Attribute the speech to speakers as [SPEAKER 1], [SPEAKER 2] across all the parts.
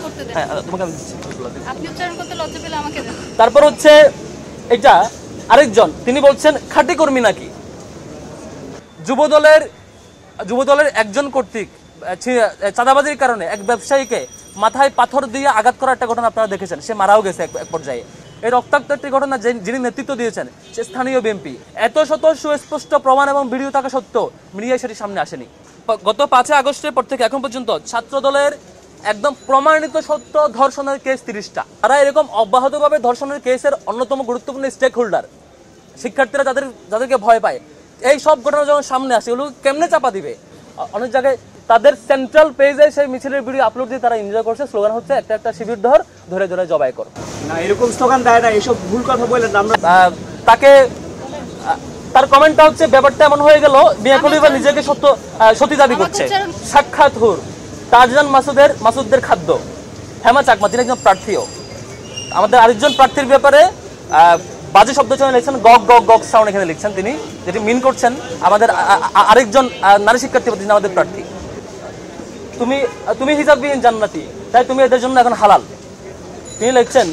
[SPEAKER 1] করতে দেন।
[SPEAKER 2] হ্যাঁ তোমাকে আমি দিচ্ছি।
[SPEAKER 1] আপনি উচ্চারণ করতে লজ্জা পেলে আমাকে দেন।
[SPEAKER 2] তারপর হচ্ছে এটা আরেকজন, তিনি বলছেন খাঁটি কর্মী নাকি। যুবদলের একজন কর্তৃক চাঁদাবাজির কারণে এক ব্যবসায়ীকে মাথায় পাথর দিয়ে আঘাত করার একটা ঘটনা আপনারা দেখেছেন, সে মারাও গেছে এক পর্যায়ে। এই রক্তাক্ত একটি ঘটনা যিনি নেতৃত্ব দিয়েছেন সে স্থানীয় বিএনপি। এত শত সুস্পষ্ট প্রমাণ এবং ভিডিও থাকা সত্ত্বেও মিডিয়ায় সেটি সামনে আসেনি। গত 5 আগস্টের পর থেকে এখন পর্যন্ত ছাত্রদলের একদম প্রমাণিত সত্য ধর্ষণের কেস 30টা। তারা এরকম অব্যাহতভাবে ধর্ষণের কেসের অন্যতম গুরুত্বপূর্ণ স্টেক হোল্ডার। শিক্ষার্থীরা যাদেরকে ভয় পায়, এই সব ঘটনা যখন সামনে আসে এগুলো কেমনে চাপা দিবে। অনেক জায়গায় তাদের সেন্ট্রাল পেজে সেই মিছিলের ভিডিও আপলোড দিয়ে তারা এনজয় করছে। স্লোগান হচ্ছে একটা একটা শিবির ধরে ধরে জবাই কর।
[SPEAKER 3] না এরকম স্লোগান দেয় না, এসব ভুল কথা বলেন আমরা।
[SPEAKER 2] তাকে তার কমেন্টটা হচ্ছে ব্যাপারটা এমন হয়ে গেল মিয়া খলিফা নিজেকে সত্যি দাবি করছে। সাক্ষাৎ হুর তাজজান মাসুদদের খাদ্য। হেমা চাকমা তিনি একজন প্রার্থীও। আমাদের আরেকজন প্রার্থীর ব্যাপারে বাজে শব্দ চয়ন লিখছেন, গগ গগ গগ সাউন্ড এখানে লিখছেন তিনি, যেটি মিন করছেন আমাদের আরেকজন নারী শিক্ষার্থী তিনি আমাদের প্রার্থী। তুমি হিজাববিহীন জান্নাতি, তাই তুমি এদের জন্য এখন হালাল। তিনি লিখছেন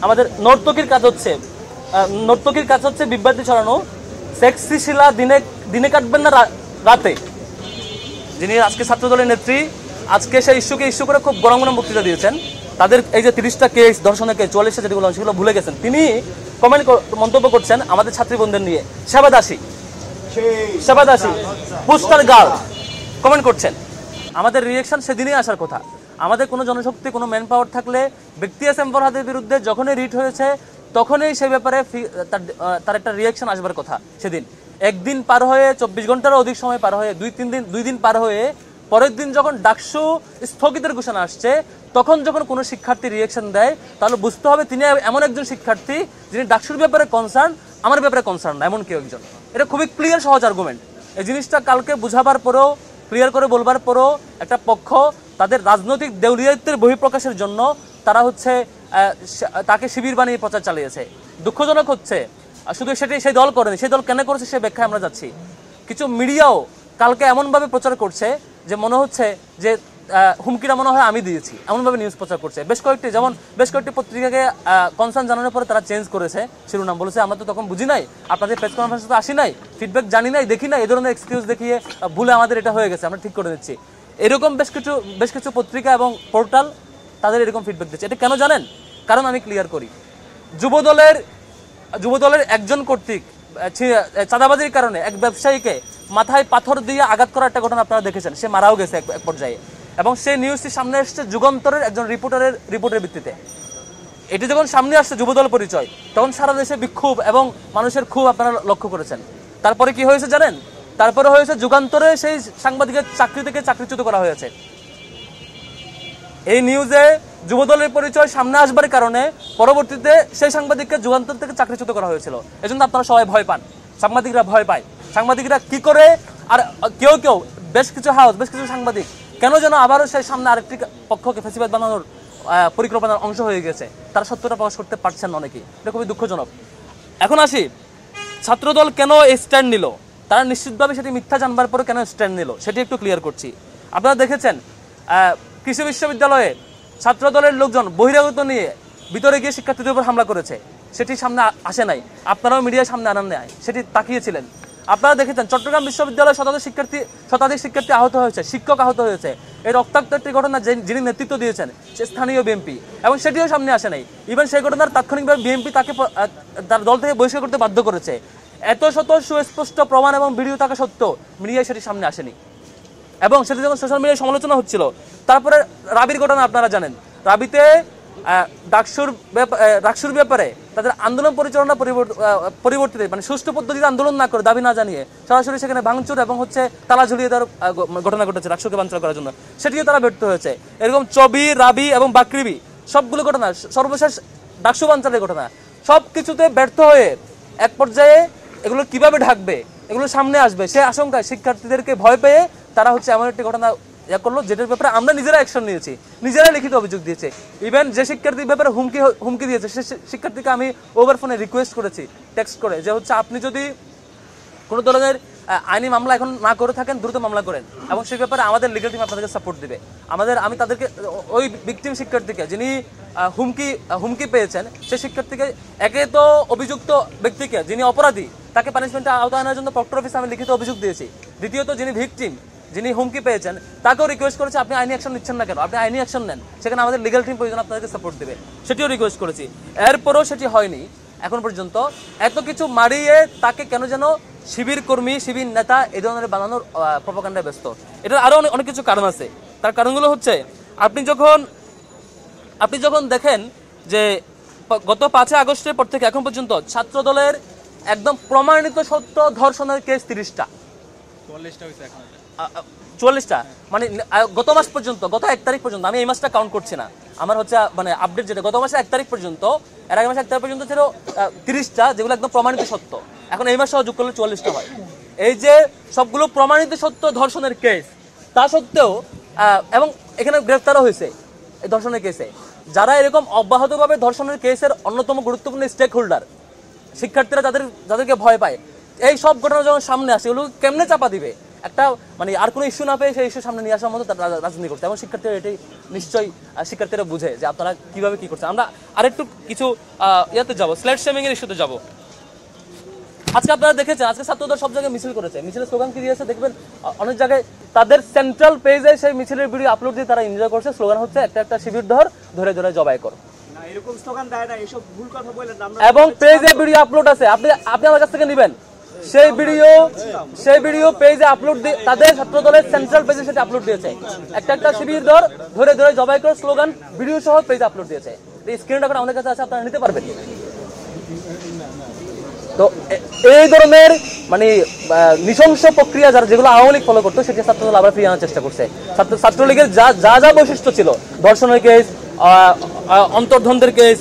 [SPEAKER 2] আমাদের নর্তকীর কাজ হচ্ছে বিভ্রান্তি ছড়ানো, সেক্সি শিলা দিনে কাটবেন না রাতে। যিনি আজকে ছাত্রদলের নেত্রী, আজকে সেই ইস্যুকে ইস্যু করে খুব গরম গরম বক্তৃতা দিয়েছেন। তাদের এই যে 30টা কেস, ধর্ষণের কেস, 44টা যেগুলো সেগুলো ভুলে গেছেন। তিনি মন্তব্য করছেন আমাদের ছাত্রীবন্ধের নিয়ে, সেবাদাসী পোস্টার গার্ল কমেন্ট করছেন। আমাদের রিয়েকশন সেদিনই আসার কথা। আমাদের কোনো জনশক্তি, কোনো ম্যান পাওয়ার থাকলে ব্যক্তি এস এম ফরহাদের বিরুদ্ধে যখনই রিট হয়েছে তখনই সে ব্যাপারে তার একটা রিয়েকশন আসবার কথা। সেদিন একদিন পার হয়ে 24 ঘন্টারও অধিক সময় পার হয়ে 2 দিন পার হয়ে পরের দিন যখন ডাকসু স্থগিতের ঘোষণা আসছে, তখন যখন কোনো শিক্ষার্থী রিয়েকশন দেয় তাহলে বুঝতে হবে তিনি এমন একজন শিক্ষার্থী যিনি ডাকসুর ব্যাপারে কনসার্ন, আমার ব্যাপারে কনসার্ন না, এমন কেউ একজন। এটা খুবই ক্লিয়ার সহজ আর্গুমেন্ট। এই জিনিসটা কালকে বুঝাবার পরেও, ক্লিয়ার করে বলবার পরেও একটা পক্ষ তাদের রাজনৈতিক দেউলিয়াত্বের বহিঃপ্রকাশের জন্য তারা হচ্ছে তাকে শিবির বানিয়ে প্রচার চালিয়েছে। দুঃখজনক হচ্ছে শুধু সেটাই সেই দল করেনি, সেই দল কেন করেছে সে ব্যাখ্যায় আমরা যাচ্ছি। কিছু মিডিয়াও কালকে এমনভাবে প্রচার করছে যে মনে হচ্ছে যে হুমকিটা মনে হয় আমি দিয়েছি, এমনভাবে নিউজ প্রচার করছে। বেশ কয়েকটি পত্রিকাকে কনসার্ন জানানোর পরে তারা চেঞ্জ করেছে শিরোনাম, বলেছে আমরা তো তখন বুঝি নাই, আপনাদের প্রেস কনফারেন্সে তো আসি নাই, ফিডব্যাক জানি নাই, দেখি নাই, এই ধরনের এক্সকিউজ দেখিয়ে ভুলে আমাদের এটা হয়ে গেছে, আমরা ঠিক করে দিচ্ছি। এরকম বেশ কিছু পত্রিকা এবং পোর্টাল তাদের এরকম ফিডব্যাক দিচ্ছে। এটা কেন জানেন? কারণ আমি ক্লিয়ার করি, যুবদলের একজন কর্তৃক চাঁদাবাজির কারণে এক ব্যবসায়ীকে মাথায় পাথর দিয়ে আঘাত করার একটা ঘটনা আপনারা দেখেছেন, সে মারাও গেছে এক পর্যায়ে। এবং সেই নিউজটি সামনে এসছে যুগান্তরের একজন রিপোর্টের ভিত্তিতে। এটি যখন সামনে আসছে যুবদল পরিচয়, তখন সারা দেশে বিক্ষোভ এবং মানুষের ক্ষোভ আপনারা লক্ষ্য করেছেন। তারপরে কি হয়েছে জানেন? তারপরে হয়েছে যুগান্তরে সেই সাংবাদিকের চাকরি থেকে চাকরিচ্যুত করা হয়েছে। এই নিউজে যুবদলের পরিচয় সামনে আসবার কারণে পরবর্তীতে সেই সাংবাদিককে যুগান্তর থেকে চাকরিচ্যুত করা হয়েছিল। এজন্য আপনারা সবাই ভয় পান, সাংবাদিকরা ভয় পায়। সাংবাদিকরা কি করে, আর কেউ বেশ কিছু সাংবাদিক কেন যেন আবারও সেই সামনে আরেকটি পক্ষকে ফেসিবাদ বানানোর পরিকল্পনার অংশ হয়ে গেছে। তারা সত্যটা প্রকাশ করতে পারছেন না অনেকেই। এটা খুবই দুঃখজনক। এখন আসি, ছাত্রদল কেন এই স্ট্যান্ড নিল? তারা নিশ্চিতভাবে সেটি মিথ্যা জানবার পরে কেন স্ট্যান্ড নিল সেটি একটু ক্লিয়ার করছি। আপনারা দেখেছেন কৃষি বিশ্ববিদ্যালয়ে ছাত্রদলের লোকজন বহিরাগত নিয়ে ভিতরে গিয়ে শিক্ষার্থীদের উপর হামলা করেছে, সেটি সামনে আসে নাই। আপনারাও মিডিয়ার সামনে আনান নাই, সেটি তাকিয়েছিলেন। আপনারা দেখেছেন চট্টগ্রাম বিশ্ববিদ্যালয়ে শতাধিক শিক্ষার্থী আহত হয়েছে, শিক্ষক আহত হয়েছে। এই রক্তাক্ত একটি ঘটনা যিনি নেতৃত্ব দিয়েছেন সে স্থানীয় বিএনপি, এবং সেটিও সামনে আসে নাই। ইভেন সেই ঘটনার তাৎক্ষণিকভাবে বিএনপি তাকে তার দল থেকে বহিষ্কার করতে বাধ্য করেছে। এত শত সুস্পষ্ট প্রমাণ এবং ভিডিও থাকা সত্ত্বেও মিডিয়ায় সেটি সামনে আসেনি, এবং সেটি যখন সোশ্যাল মিডিয়ায় সমালোচনা হচ্ছিল। তারপরে রাবির ঘটনা আপনারা জানেন। রাবিতে ডাকসুর ব্যাপারে তাদের আন্দোলন পরিচালনা পরিবর্তিত, মানে সুষ্ঠু পদ্ধতিতে আন্দোলন না করে, দাবি না জানিয়ে সরাসরি সেখানে ভাঙচুর এবং হচ্ছে তালা ঝুলিয়ে দেওয়ার ঘটনা ঘটেছে ডাকসুকে বাঞ্চাল করার জন্য, সেটিও তারা ব্যর্থ হয়েছে। এরকম চবি, রাবি এবং বাকরিবি সবগুলো ঘটনা, সর্বশেষ ডাকসু বাঞ্চালের ঘটনা, সব কিছুতে ব্যর্থ হয়ে এক পর্যায়ে এগুলো কিভাবে ঢাকবে, এগুলো সামনে আসবে সে আশঙ্কায় শিক্ষার্থীদেরকে ভয় পেয়ে তারা হচ্ছে এমন একটি ঘটনা করলো যেটার ব্যাপারে আমরা নিজেরা অ্যাকশন নিয়েছি, নিজেরাই লিখিত অভিযোগ দিয়েছে। ইভেন যে শিক্ষার্থীর ব্যাপারে হুমকি দিয়েছে সে শিক্ষার্থীকে আমি ওভার ফোনে রিকোয়েস্ট করেছি টেক্সট করে, যে হচ্ছে আপনি যদি কোনো ধরনের আইনি মামলা এখন না করে থাকেন দ্রুত মামলা করেন, এবং সেই ব্যাপারে আমাদের লিগ্যাল টিম আপনাদেরকে সাপোর্ট দিবে। আমি তাদেরকে ওই ভিকটিম শিক্ষার্থীকে যিনি হুমকি পেয়েছেন সেই শিক্ষার্থীকে, একে তো অভিযুক্ত ব্যক্তিকে যিনি অপরাধী তাকে পানিশমেন্টে আওতায় আনার জন্য প্রক্টর অফিসে আমি লিখিত অভিযোগ দিয়েছি। দ্বিতীয়ত যিনি ভিকটিম, যিনি হুমকি পেয়েছেন, তাকেও রিকোয়েস্ট করেছে আপনি আইনি অ্যাকশন নিচ্ছেন না কেন, আপনি আইনি অ্যাকশন নেন, সেখানে আমাদের লিগ্যাল টিম প্রয়োজন আপনাদেরকে সাপোর্ট দেবে, সেটিও রিকোয়েস্ট করেছি। এরপরও সেটি হয়নি এখন পর্যন্ত। এত কিছু মারিয়ে তাকে কেন যেন শিবির কর্মী, শিবির নেতা এই ধরনের বানানোর প্রপাগান্ডায় ব্যস্ত। এটার আরও অনেক কিছু কারণ আছে। তার কারণগুলো হচ্ছে, আপনি যখন দেখেন যে গত ৫ আগস্টের পর থেকে এখন পর্যন্ত ছাত্র দলের একদম প্রমাণিত সত্য ধর্ষণের কেস 30টা, 44টা, মানে গত মাস পর্যন্ত, গত 1 তারিখ পর্যন্ত, আমি এই মাসটা কাউন্ট করছি না, আমার হচ্ছে মানে আপডেট যেটা গত মাসে 1 তারিখ পর্যন্ত, এর আগে মাসে 1 তারিখ পর্যন্ত ছিল 30টা, যেগুলো একদম প্রমাণিত সত্য। এখন এই মাসে যোগ করলে 44টা হয়। এই যে সবগুলো প্রমাণিত সত্য ধর্ষণের কেস, তা সত্ত্বেও এবং এখানে গ্রেফতারও হয়েছে এই ধর্ষণের কেসে যারা এরকম অব্যাহতভাবে ধর্ষণের কেসের অন্যতম গুরুত্বপূর্ণ স্টেক হোল্ডার, শিক্ষার্থীরা যাদেরকে ভয় পায়, এই সব ঘটনা যখন সামনে আসে এগুলো কেমনে চাপা দিবে, একটা মানে আর কোনো ইস্যু না পেয়ে সেই ইস্যু সামনে নিয়ে আসার মতো তারা রাজনীতি করছে, এবং শিক্ষার্থীরা এটাই নিশ্চয়ই শিক্ষার্থীরা বুঝে যে আপনারা কিভাবে কি করছে। আমরা আরেকটু কিছু ইয়াতে যাবো, স্ল্যাট শেমিং এর ইস্যুতে যাবো। আজকে আপনারা দেখেছেন, আজকে ছাত্রদল সব জায়গায় মিছিল করেছে, মিছিলের স্লোগান কি দিয়েছে দেখবেন, অনেক জায়গায় তাদের সেন্ট্রাল পেজে সেই মিছিলের ভিডিও আপলোড দিয়ে তারা এনজয় করছে। স্লোগান হচ্ছে একটা শিবির ধরে ধরে জবাই কর,
[SPEAKER 3] এরকম স্লোগান দেয় না, এসব ভুল কথা বলেন আমরা।
[SPEAKER 2] এবং পেজে ভিডিও আপলোড আছে, আপনি আমার কাছ থেকে নেবেন সেই ভিডিও পেজে আপলোড দিয়ে তাদের ছাত্র দলের সেন্ট্রাল পেজে সেটা আপলোড দিয়েছে। একটা শিবির ধরে ধরে জবাই কর স্লোগান ভিডিও সহ পেজে আপলোড দিয়েছে। এই স্ক্রিন রেকর্ড আমাদের কাছে আছে, আপনারা নিতে পারবেন। তো এই ধরনের মানে নৃশংস প্রক্রিয়া যেগুলো আওয়ামী লীগ ফলো করতো, সেটি ছাত্রদল আবার ফিরিয়ে আনার চেষ্টা করছে। ছাত্রলীগের যা বৈশিষ্ট্য ছিল, ধর্ষণের কেস, অন্তর্দ্বন্দ্বের কেস,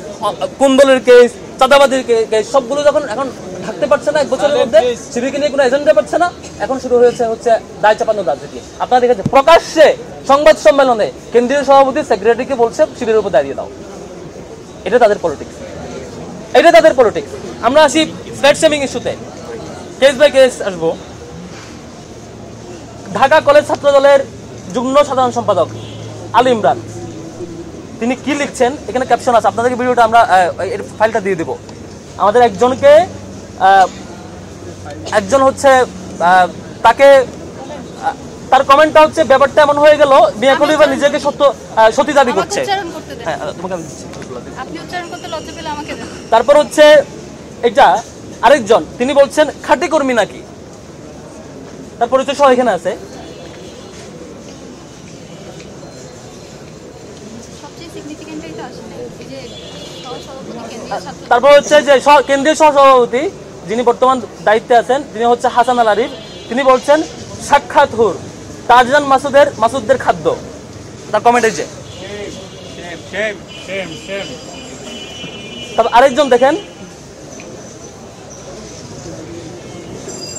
[SPEAKER 2] কুন্দলের কেস, চাঁদাবাদীর কেস, সবগুলো যখন এখন থাকতে পারছে না, 1 বছরের মধ্যে শিবিরকে নিয়ে কোনো এজেন্ডা পাচ্ছে না, এখন শুরু হচ্ছে দায় চাপানোর রাজনীতি। আপনারা দেখেছেন প্রকাশ্যে সংবাদ সম্মেলনে কেন্দ্রীয় সভাপতি সেক্রেটারিকে বলছে শিবিরের উপর দাঁড়িয়ে দাও। এটা তাদের পলিটিক্স। আমরা আসি স্ল্যাট শেমিং ইস্যুতে, কেস বাই কেস আসবো। ঢাকা কলেজ ছাত্র দলের যুগ্ম সাধারণ সম্পাদক আলী ইমরান, তিনি কি লিখছেন, এখানে ক্যাপশন আছে, আপনাদেরকে ভিডিওটা আমরা এর ফাইলটা দিয়ে দেব। আমাদের একজন হচ্ছে তাকে, তার কমেন্টটা হচ্ছে, ব্যাপারটা এমন হয়ে গেল মিয়া খলিফা নিজেকে সত্যি দাবি করছে। হ্যাঁ, তোমাকে আমি দিচ্ছি।
[SPEAKER 1] আপনি উচ্চারণ করতে লজ্জা পেলে আমাকে দেন।
[SPEAKER 2] তারপর হচ্ছে এটা আরেকজন, তিনি বলছেন খাঁটি কর্মী নাকি, তার পরিচয় সহ এখানে আছে।
[SPEAKER 1] সবচেয়ে সিগনিফিকেন্টই তো আসে না, এই যে সহসভাপতি কেন্দ্রীয় ছাত্র,
[SPEAKER 2] তারপর হচ্ছে যে কেন্দ্রীয় সহসভাপতি যিনি বর্তমান দায়িত্বে আছেন, তিনি হচ্ছে হাসান আল আরিফ, তিনি বলছেন সাক্ষাৎ হুর তারজান মাসুদদের খাদ্য। তার কমেন্ট এই যে। তারপর আরেকজন দেখেন,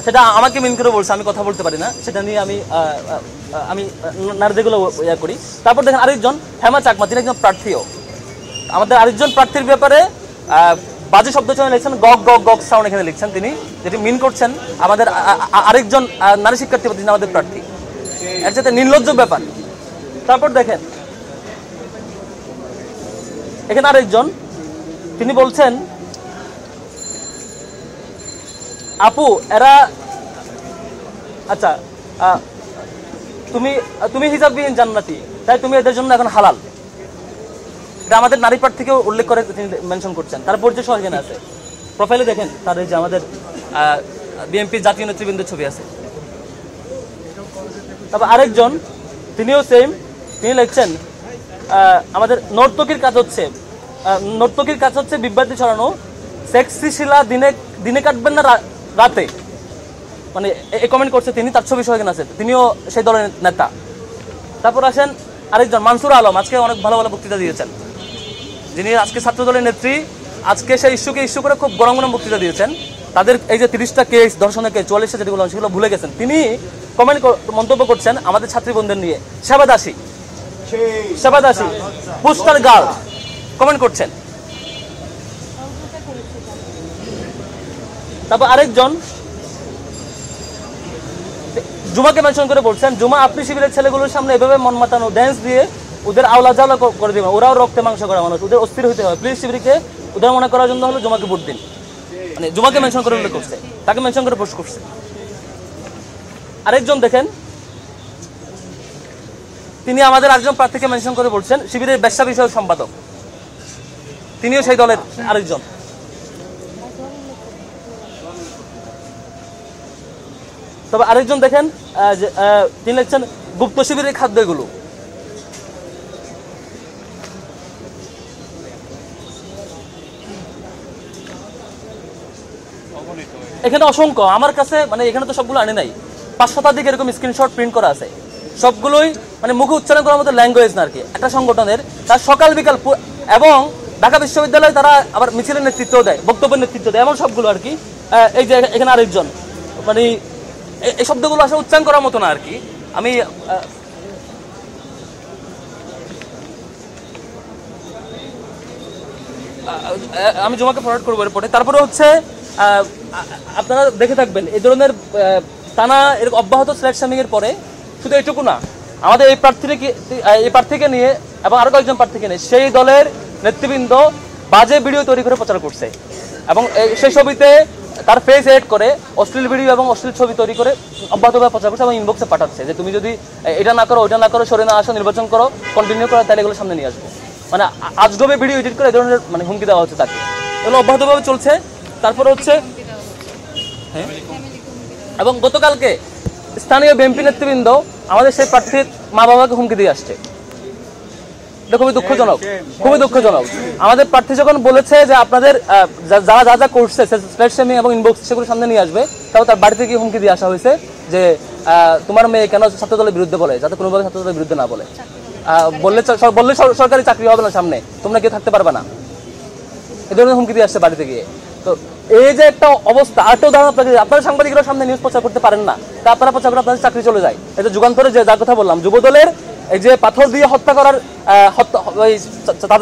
[SPEAKER 2] সেটা আমাকে মিন করে বলছে, আমি কথা বলতে পারি না, সেটা নিয়ে আমি নারীদেরগুলো ইয়া করি। তারপর দেখেন আরেকজন হেমা চাকমা, তিনি একজন প্রার্থীও। আমাদের আরেকজন প্রার্থীর ব্যাপারে বাজে শব্দ চয়ন লিখছেন, গগ গগ গগ সাউন্ড এখানে লিখছেন তিনি, যেটি মিন করছেন আমাদের আরেকজন নারী শিক্ষার্থী, তিনি আমাদের প্রার্থী। এর সাথে নির্লজ্জ ব্যাপার। তারপর দেখেন এখানে আরেকজন, তিনি বলছেন আপু এরা, আচ্ছা তুমি হিজাববিহীন জান্নাতি, তাই তুমি এদের জন্য এখন হালাল। এটা আমাদের নারী প্রার্থীকেও উল্লেখ করে তিনি মেনশন করছেন। তার পরিচয় সহ এখানে আছে, প্রোফাইলে দেখেন তার এই যে আমাদের বিএনপি জাতীয় নেতৃবৃন্দের ছবি আছে। তারপর আরেকজন, তিনিও সেম, তিনি লিখছেন আমাদের নর্তকীর কাজ হচ্ছে বিভ্রান্তি ছড়ানো, সেক্সি শিলা দিনে কাটবেন না রাতে, মানে এই কমেন্ট করছে তিনি, তার ছবি সহ এখানে আছে, তিনিও সেই দলের নেতা। তারপর আসেন আরেকজন মানসুর আলম, আজকে অনেক ভালো ভালো বক্তৃতা দিয়েছেন, যিনি আজকে ছাত্র দলের নেত্রী, আজকে সেই ইস্যু করে খুব গরম বক্তৃতা দিয়েছেন। তাদের এই যে 30টা কেস, ধর্ষণের কেস, 44টা যেগুলো সেগুলো ভুলে গেছেন, তিনি মন্তব্য করছেন আমাদের ছাত্রী বোনদের নিয়ে, সেবাদাসী পোস্টার গার্ল কমেন্ট করছেন। তারপর আরেকজন জুমাকে মেনশন করে বলছেন, জুমা আপনি শিবিরের ছেলেগুলোর সামনে এভাবে মন মাতানো ড্যান্স দিয়ে ওদের আওলা জাওলা করে দেবেন, ওরাও রক্তে মাংস করা মানুষ, ওদের অস্থির হতে হয়, প্লিজ শিবিরকে ওদের মনে করার জন্য হলো জুমাকে ভোট দিন। মানে জুমাকে মেনশন করে উল্লেখ করছে, তাকে মেনশন করে পোস্ট করছে। আরেকজন দেখেন, তিনি আমাদের আরেকজন প্রার্থীকে মেনশন করে বলছেন শিবিরের ব্যবসা বিষয়ক সম্পাদক, তিনিও সেই দলের আরেকজন। তবে আরেকজন দেখেন তিনি লিখছেন গুপ্ত শিবিরের খাদ্য এগুলো। এখানে অসংখ্য আমার কাছে, মানে এখানে তো সবগুলো আনে নাই, 5 শতাধিক এরকম স্ক্রিনশট প্রিন্ট করা আছে, সবগুলোই মানে মুখে উচ্চারণ করার মতো ল্যাঙ্গুয়েজ না আর কি। একটা সংগঠনের তার সকাল বিকাল এবং ঢাকা বিশ্ববিদ্যালয়ে তারা আবার মিছিলের নেতৃত্ব দেয়, বক্তব্যের নেতৃত্ব দেয়, এমন সবগুলো আর কি। এই যে এখানে আরেকজন, মানে এই শব্দগুলো আসলে উচ্চারণ করার মতো না আর কি। আমি জুমাকে ফরওয়ার্ড করবো এরপরে। তারপরে হচ্ছে আপনারা দেখে থাকবেন এই ধরনের টানা এরকম অব্যাহত স্ল্যাট শামিং এর পরে শুধু এইটুকু না, আমাদের এই প্রার্থীকে নিয়ে এবং আরো কয়েকজন প্রার্থীকে নিয়ে সেই দলের নেতৃবৃন্দ বাজে ভিডিও তৈরি করে প্রচার করছে এবং সেই ছবিতে তার ফেস এড করে অশ্লীল ভিডিও এবং অশ্লীল ছবি তৈরি করে অব্যাহতভাবে প্রচার করছে এবং ইনবক্সে পাঠাচ্ছে যে তুমি যদি এটা না করো, ওইটা না করো, সরে না আসো, নির্বাচন করো, কন্টিনিউ করো, তাহলে এগুলো সামনে নিয়ে আসবো। মানে আজগবে ভিডিও এডিট করে এই ধরনের মানে হুমকি দেওয়া হচ্ছে তাকে, এগুলো অব্যাহতভাবে চলছে। তারপরে হচ্ছে এবং গতকালকে স্থানীয় বিএনপি নেতৃবৃন্দ আমাদের সেই প্রার্থীর মা বাবাকে হুমকি দিয়ে আসছে। এটা খুবই দুঃখজনক, খুবই দুঃখজনক। আমাদের প্রার্থী যখন বলেছে যে আপনাদের যারা যা যা করছে স্ল্যাট শামিং এবং ইনবক্স সেগুলো সামনে নিয়ে আসবে, তাও তার বাড়িতে গিয়ে হুমকি দিয়ে আসা হয়েছে যে তোমার মেয়ে কেন ছাত্রদলের বিরুদ্ধে বলে, যাতে কোনোভাবে ছাত্রদলের বিরুদ্ধে না বলে, বললে সরকারি চাকরি হবে না, সামনে তোমরা কেউ থাকতে পারবে না, এই ধরনের হুমকি দিয়ে আসছে বাড়িতে গিয়ে। তো এই যে একটা অবস্থা, আরেকটা উদাহরণ আপনাকে, আপনারা সাংবাদিকরা সামনে নিউজ প্রচার করতে পারেন না, তা আপনারা প্রচার করে আপনাদের চাকরি চলে যায়। এটা যুগান্তরে যে যার কথা বললাম, যুবদলের এই যে পাথর দিয়ে হত্যা করার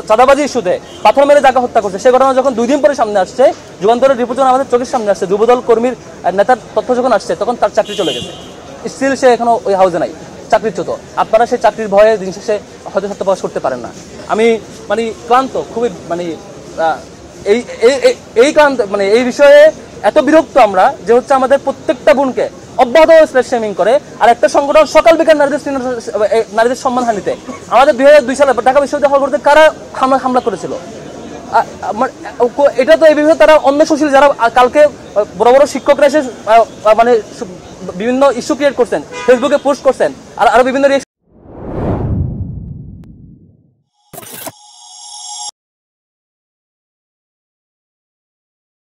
[SPEAKER 2] চাঁদাবাজি ইস্যুতে পাথর মেরে যাকে হত্যা করছে, সে ঘটনা যখন 2 দিন পরে সামনে আসছে, যুগান্তরের রিপোর্ট যখন আমাদের চোখের সামনে আসছে, যুবদল কর্মীর নেতার তথ্য যখন আসছে, তখন তার চাকরি চলে গেছে, স্টিল সে এখনো ওই হাউসে নাই, চাকরিচ্যুত। আপনারা সেই চাকরির ভয়ে দিন শেষে হয়তো সত্য প্রকাশ করতে পারেন না। আমি মানে ক্লান্ত, খুবই মানে এই ক্লান্ত, মানে এই বিষয়ে এত বিরক্ত আমরা যে হচ্ছে আমাদের প্রত্যেকটা বোনকে অব্যাহত স্ল্যাট শামিং করে। আর একটা সংগঠন সকাল বিকাল নারীদের সম্মানহানিতে, আমাদের 2002 সালে ঢাকা বিশ্ববিদ্যালয় হল করতে কারা হামলা করেছিল, এটা তো এই বিষয়ে তারা অন্য সুশীল যারা কালকে বড় বড় শিক্ষকরা এসে মানে বিভিন্ন ইস্যু ক্রিয়েট করছেন, ফেসবুকে পোস্ট করছেন, আর আরো বিভিন্ন